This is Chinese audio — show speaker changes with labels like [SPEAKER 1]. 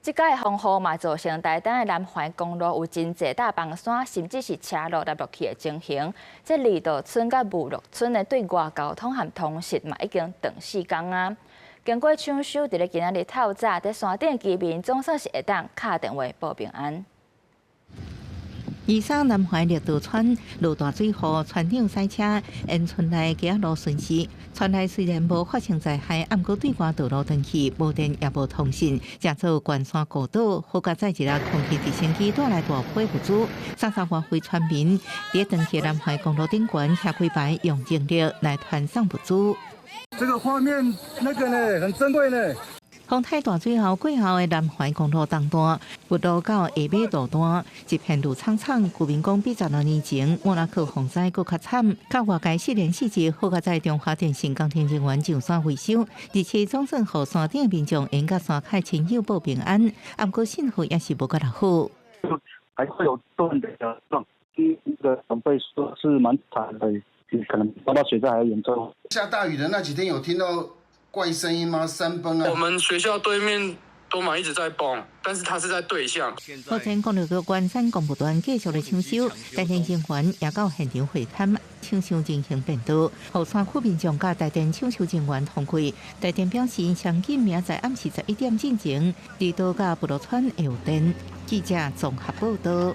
[SPEAKER 1] 即届的风雨嘛，造成台东的南环公路有真侪大崩山，甚至是车路落去的情形。即二道村甲武乐村的对外交通和通讯嘛，已经断4天啊。经过抢修，伫咧今仔日透早，伫山顶居民总算是会当敲电话报平安。
[SPEAKER 2] 二三南环绿道村路大水后，船长塞车，因村内街路顺时。村内虽然无发生灾害，毋过对外道路断去，无电也无通讯，加做关山孤岛，好甲载一辆空气直升机带来大批物资。300多位村民伫断去南环公路顶悬下几排，用精力来团送物资。
[SPEAKER 3] 这个画面那个呢，很珍贵呢。
[SPEAKER 2] 风太大水后，过后的南环公路东段，不到到下尾路段，一片路苍苍。居民讲，比16年前莫拉克洪灾更较惨。到外界4年4日，好甲在中华电信工程人员上山维修，而且总算互山顶民众沿甲山脚亲友报平安。不过幸福也是无够好。
[SPEAKER 3] 还会有断的状，这个长辈说是蛮惨的，可能遭到水灾还严重。
[SPEAKER 4] 下大雨的那几天有听到怪声音吗？山崩啊！
[SPEAKER 5] 我们学校对面都嘛一直在崩，但是它是在对向。
[SPEAKER 2] 目前公路局关山公务段继续的抢修，台电警员也到现场会勘，抢修进行变道。后山区民众甲台电抢修人员同会，台电表示，上紧明仔载暗时11点进前，离岛甲布罗村会有电。记者综合报道。